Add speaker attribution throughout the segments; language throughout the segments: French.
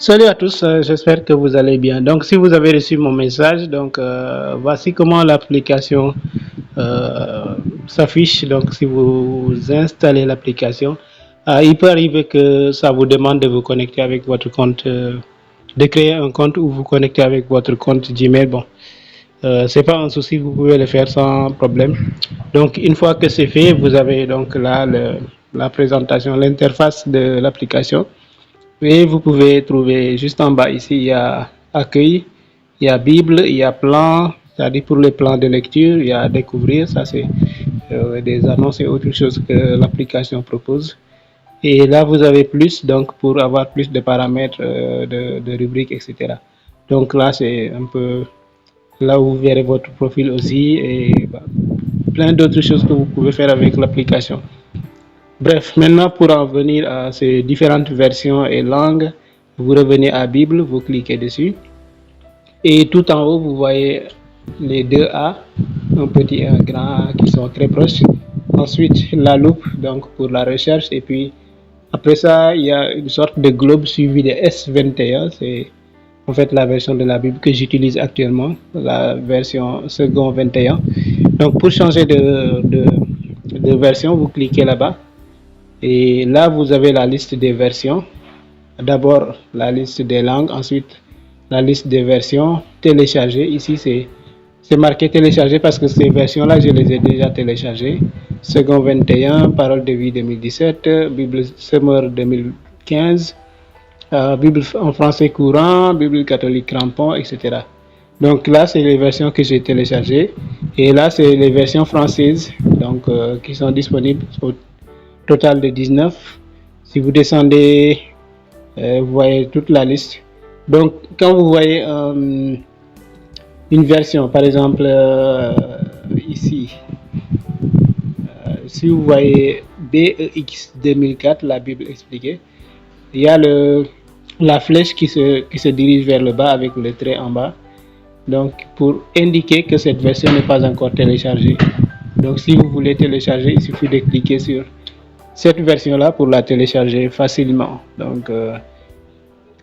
Speaker 1: Salut à tous, j'espère que vous allez bien. Donc, si vous avez reçu mon message, voici comment l'application euh, s'affiche. Donc, si vous installez l'application, il peut arriver que ça vous demande de vous connecter avec votre compte, de créer un compte ou vous connecter avec votre compte Gmail. Bon, c'est pas un souci, vous pouvez le faire sans problème. Donc, une fois que c'est fait, vous avez donc là la présentation, l'interface de l'application. Et vous pouvez trouver juste en bas ici, il y a accueil, il y a Bible, il y a plan, c'est-à-dire pour les plans de lecture, il y a découvrir, ça c'est des annonces et autre chose que l'application propose. Et là, vous avez plus, donc pour avoir plus de paramètres, de rubriques, etc. Donc là, c'est un peu là où vous verrez votre profil aussi et plein d'autres choses que vous pouvez faire avec l'application. Bref, maintenant pour en venir à ces différentes versions et langues, vous revenez à Bible, vous cliquez dessus. Et tout en haut, vous voyez les deux A, un petit et un grand A qui sont très proches. Ensuite, la loupe, donc pour la recherche. Et puis, après ça, il y a une sorte de globe suivi de S21. C'est en fait la version de la Bible que j'utilise actuellement, la version second 21. Donc, pour changer de version, vous cliquez là-bas. Et là, vous avez la liste des versions. D'abord, la liste des langues, ensuite, la liste des versions téléchargées. Ici, c'est marqué télécharger parce que ces versions-là, je les ai déjà téléchargées. Second 21, Parole de vie 2017, Bible Summer 2015, Bible en français courant, Bible catholique crampon, etc. Donc là, c'est les versions que j'ai téléchargées. Et là, c'est les versions françaises qui sont disponibles au total de 19. Si vous descendez, vous voyez toute la liste. Donc, quand vous voyez une version, par exemple ici, si vous voyez BEX 2004, la Bible expliquée, il y a la flèche qui se dirige vers le bas avec le trait en bas. Donc, pour indiquer que cette version n'est pas encore téléchargée. Donc, si vous voulez télécharger, il suffit de cliquer sur cette version-là pour la télécharger facilement. Donc,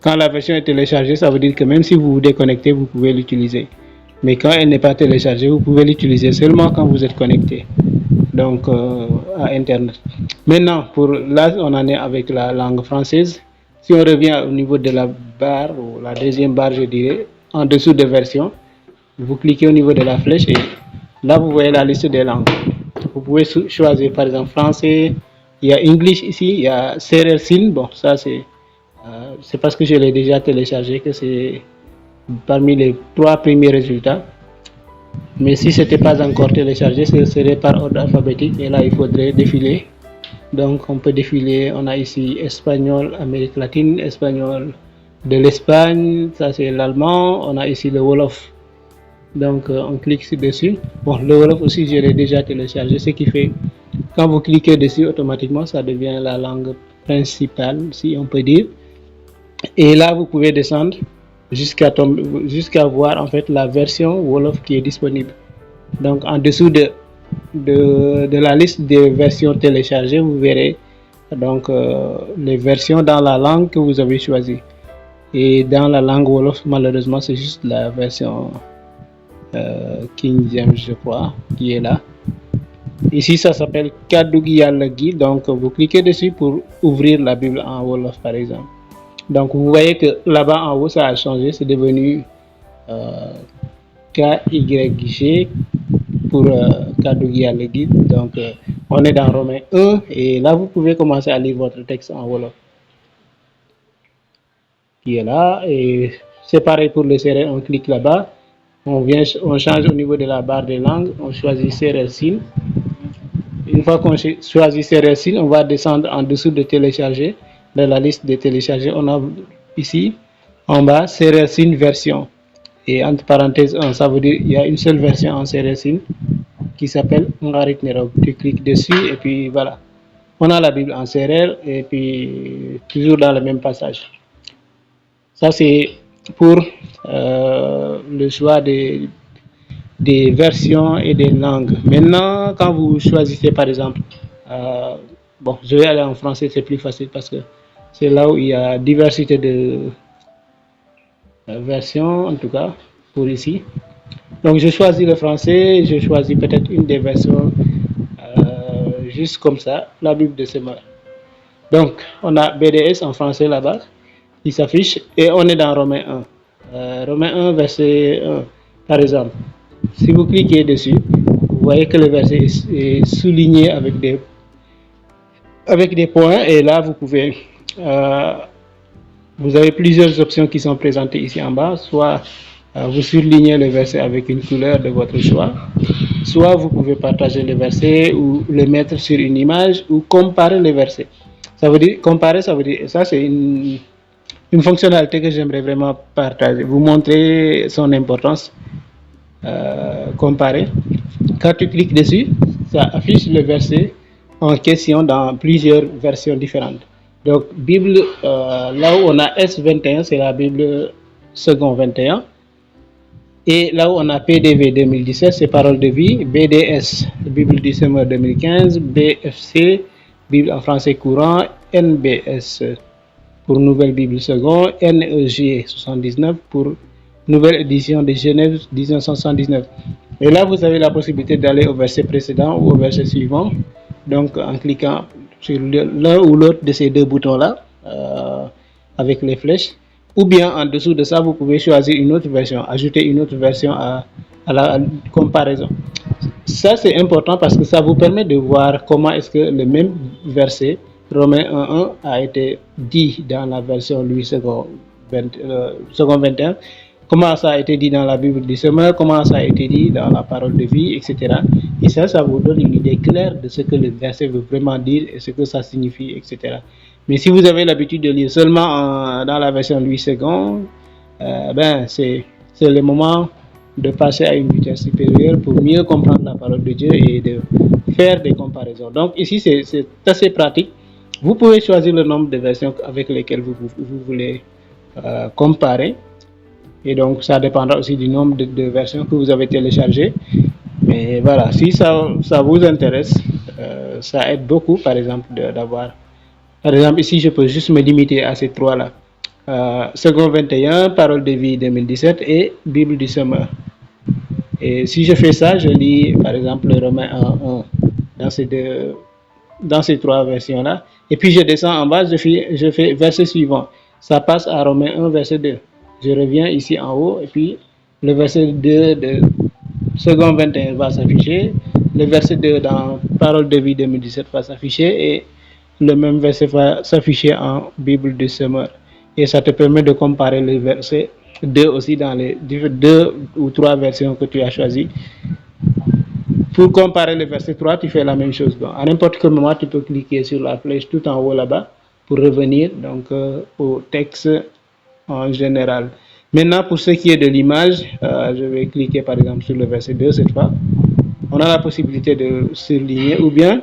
Speaker 1: quand la version est téléchargée, ça veut dire que même si vous vous déconnectez, vous pouvez l'utiliser. Mais quand elle n'est pas téléchargée, vous pouvez l'utiliser seulement quand vous êtes connecté, donc à Internet. Maintenant, là, on en est avec la langue française. Si on revient au niveau de la barre, ou la deuxième barre, je dirais, en dessous de version, vous cliquez au niveau de la flèche et là, vous voyez la liste des langues. Vous pouvez choisir, par exemple, français. Il y a English ici, il y a Serersin. Bon, ça, c'est parce que je l'ai déjà téléchargé que c'est parmi les 3 premiers résultats. Mais si ce n'était pas encore téléchargé, ce serait par ordre alphabétique. Et là, il faudrait défiler. Donc, on peut défiler. On a ici espagnol, Amérique latine, espagnol de l'Espagne. Ça, c'est l'allemand. On a ici le Wolof. Donc, on clique dessus. Bon, le Wolof aussi, je l'ai déjà téléchargé. Ce qui fait, quand vous cliquez dessus, automatiquement, ça devient la langue principale, si on peut dire. Et là, vous pouvez descendre jusqu'à voir en fait la version Wolof qui est disponible. Donc, en dessous de la liste des versions téléchargées, vous verrez donc les versions dans la langue que vous avez choisie. Et dans la langue Wolof, malheureusement, c'est juste la version King James, je crois, qui est là. Ici, ça s'appelle Kaddugi Yalla Gi. Donc, vous cliquez dessus pour ouvrir la Bible en Wolof, par exemple. Donc, vous voyez que là-bas en haut, ça a changé. C'est devenu KYG pour Kaddugi Yalla Gi. Donc, on est dans Romains 1. Et là, vous pouvez commencer à lire votre texte en Wolof. Qui est là. Et c'est pareil pour le CRL. On clique là-bas. On change au niveau de la barre des langues. On choisit CRL SIN. Une fois qu'on choisit CRL SIN, on va descendre en dessous de télécharger. Dans la liste des téléchargés, on a ici en bas CRL SIN version. Et entre parenthèses 1, ça veut dire qu'il y a une seule version en CRL SIN qui s'appelle Ngarit Nerog. Tu cliques dessus et puis voilà. On a la Bible en CRL et puis toujours dans le même passage. Ça, c'est pour le choix des versions et des langues. Maintenant, quand vous choisissez par exemple, bon, je vais aller en français, c'est plus facile parce que c'est là où il y a diversité version, en tout cas, pour ici. Donc, je choisis le français, je choisis peut-être une des versions juste comme ça, la Bible de Semeur. Donc, on a BDS en français là-bas, qui s'affiche, et on est dans Romains 1. Romains 1, verset 1, par exemple. Si vous cliquez dessus, vous voyez que le verset est souligné avec des points, et là, vous avez plusieurs options qui sont présentées ici en bas, soit vous surlignez le verset avec une couleur de votre choix, soit vous pouvez partager le verset ou le mettre sur une image ou comparer le verset. Ça veut dire, comparer, ça veut dire, ça c'est une fonctionnalité que j'aimerais vraiment partager, vous montrer son importance, comparer. Quand tu cliques dessus, ça affiche le verset en question dans plusieurs versions différentes. Donc, Bible, là où on a S21, c'est la Bible second 21. Et là où on a PDV 2017, c'est Parole de vie. BDS, Bible du Semeur 2015. BFC, Bible en français courant. NBS pour Nouvelle Bible seconde. NEG 79 pour Nouvelle édition de Genève 1979. Et là, vous avez la possibilité d'aller au verset précédent ou au verset suivant. Donc, en cliquant sur l'un ou l'autre de ces deux boutons-là, avec les flèches. Ou bien, en dessous de ça, vous pouvez choisir une autre version, ajouter une autre version à la comparaison. Ça, c'est important parce que ça vous permet de voir comment est-ce que le même verset, Romains 1.1, a été dit dans la version Louis second 21, comment ça a été dit dans la Bible du Semeur, comment ça a été dit dans la Parole de vie, etc. Et ça vous donne une idée claire de ce que le verset veut vraiment dire et ce que ça signifie, etc. Mais si vous avez l'habitude de lire seulement dans la version Louis II, c'est le moment de passer à une vitesse supérieure pour mieux comprendre la parole de Dieu et de faire des comparaisons. Donc ici, c'est assez pratique. Vous pouvez choisir le nombre de versions avec lesquelles vous voulez comparer. Et donc, ça dépendra aussi du nombre de versions que vous avez téléchargées. Mais voilà, si ça vous intéresse, ça aide beaucoup, par exemple, d'avoir... Par exemple, ici, je peux juste me limiter à ces trois-là. Second 21, Parole de vie 2017 et Bible du Semeur. Et si je fais ça, je lis, par exemple, le Romain 1 dans ces trois versions-là. Et puis, je descends en bas, je fais verset suivant. Ça passe à Romain 1, verset 2. Je reviens ici en haut, et puis le verset 2 de Second 21 va s'afficher. Le verset 2 dans Parole de vie 2017 va s'afficher. Et le même verset va s'afficher en Bible du Semeur. Et ça te permet de comparer les versets 2 aussi dans les 2 ou 3 versions que tu as choisies. Pour comparer le verset 3, tu fais la même chose. Donc, à n'importe quel moment, tu peux cliquer sur la flèche tout en haut là-bas pour revenir donc, au texte en général. Maintenant, pour ce qui est de l'image, je vais cliquer par exemple sur le verset 2 cette fois. On a la possibilité de surligner ou bien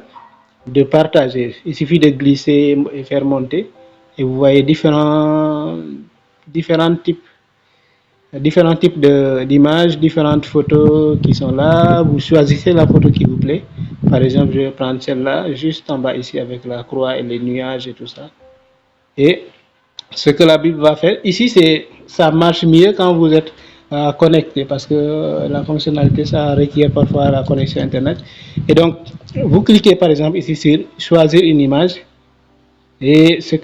Speaker 1: de partager. Il suffit de glisser et faire monter et vous voyez différents types d'images, différentes photos qui sont là. Vous choisissez la photo qui vous plaît. Par exemple, je vais prendre celle-là, juste en bas ici avec la croix et les nuages et tout ça. Et ce que la Bible va faire, ici, ça marche mieux quand vous êtes connecté parce que la fonctionnalité, ça requiert parfois la connexion Internet. Et donc, vous cliquez par exemple ici sur choisir une image et ce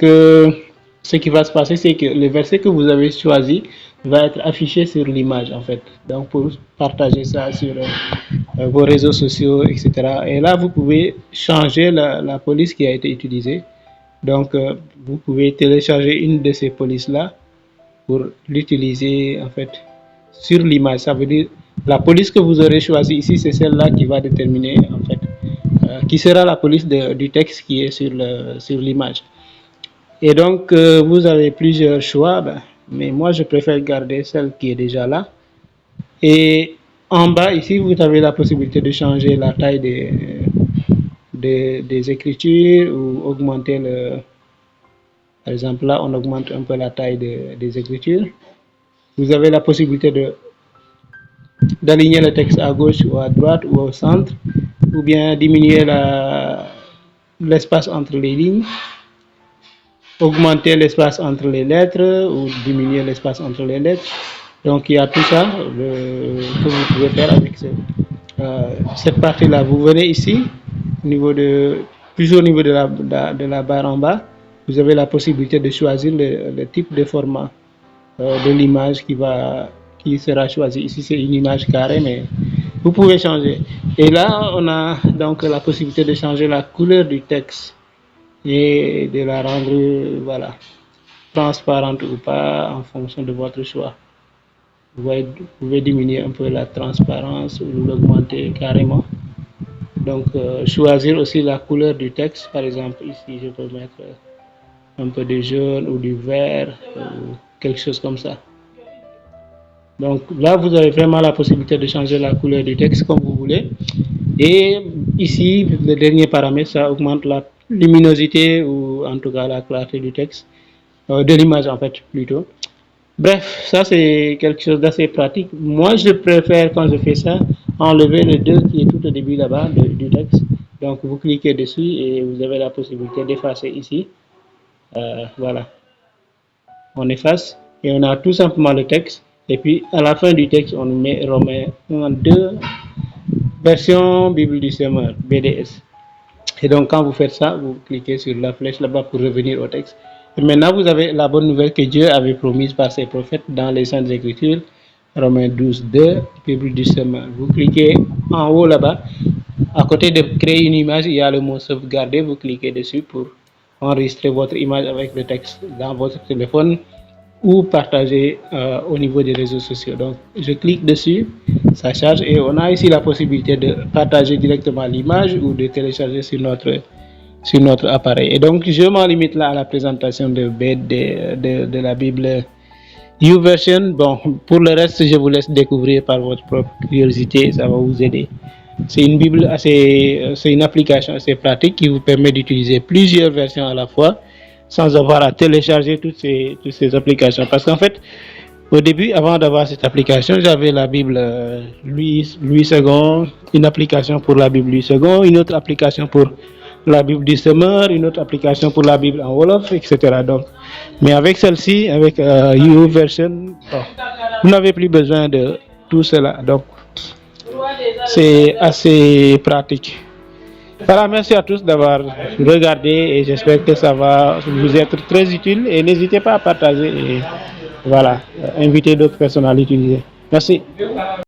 Speaker 1: qui va se passer, c'est que le verset que vous avez choisi va être affiché sur l'image en fait. Donc, pour partager ça sur vos réseaux sociaux, etc. Et là, vous pouvez changer la police qui a été utilisée. Donc, vous pouvez télécharger une de ces polices-là pour l'utiliser en fait sur l'image. Ça veut dire la police que vous aurez choisie ici, c'est celle-là qui va déterminer en fait qui sera la police du texte qui est sur l'image. Et donc, vous avez plusieurs choix, mais moi, je préfère garder celle qui est déjà là. Et en bas, ici, vous avez la possibilité de changer la taille des écritures ou augmenter par exemple, là, on augmente un peu la taille des écritures. Vous avez la possibilité d'aligner le texte à gauche ou à droite ou au centre, ou bien diminuer l'espace entre les lignes. augmenter l'espace entre les lettres ou diminuer l'espace entre les lettres. Donc il y a tout ça que vous pouvez faire avec cette partie-là. Vous venez ici, plus au niveau de la barre en bas, vous avez la possibilité de choisir le type de format de l'image qui sera choisi. Ici, c'est une image carrée, mais vous pouvez changer. Et là, on a donc la possibilité de changer la couleur du texte et de la rendre, voilà, transparente ou pas en fonction de votre choix. Vous pouvez diminuer un peu la transparence ou l'augmenter carrément. Donc, choisir aussi la couleur du texte. Par exemple, ici, je peux mettre un peu de jaune ou du vert ou quelque chose comme ça. Donc là, vous avez vraiment la possibilité de changer la couleur du texte comme vous voulez. Et ici, le dernier paramètre, ça augmente la luminosité ou en tout cas la clarté du texte, de l'image en fait plutôt. Bref, ça c'est quelque chose d'assez pratique. Moi, je préfère quand je fais ça, enlever le 2 qui est tout au début là-bas du texte. Donc vous cliquez dessus et vous avez la possibilité d'effacer ici. Voilà, on efface et on a tout simplement le texte. Et puis à la fin du texte, on remet en 2 versions Bible du Semeur, BDS. Et donc quand vous faites ça, vous cliquez sur la flèche là-bas pour revenir au texte. Et maintenant, vous avez la bonne nouvelle que Dieu avait promise par ses prophètes dans les Saintes Écritures, Romains 12, 2, Bible du Semeur. Vous cliquez en haut là-bas. À côté de créer une image, il y a le mot sauvegarder. Vous cliquez dessus pour enregistrer votre image avec le texte dans votre téléphone ou partager au niveau des réseaux sociaux. Donc, je clique dessus, ça charge et on a ici la possibilité de partager directement l'image ou de télécharger sur notre appareil. Et donc, je m'en limite là à la présentation de la Bible YouVersion. Bon, pour le reste, je vous laisse découvrir par votre propre curiosité, ça va vous aider. C'est une Bible c'est une application assez pratique qui vous permet d'utiliser plusieurs versions à la fois sans avoir à télécharger toutes ces applications. Parce qu'en fait, au début, avant d'avoir cette application, j'avais la Bible Louis II, une application pour la Bible Louis II, une autre application pour la Bible du Semeur, une autre application pour la Bible en Wolof, etc. Donc, mais avec celle-ci, avec YouVersion, bon, vous n'avez plus besoin de tout cela. Donc, c'est assez pratique. Voilà, merci à tous d'avoir regardé et j'espère que ça va vous être très utile et n'hésitez pas à partager et voilà, inviter d'autres personnes à l'utiliser. Merci.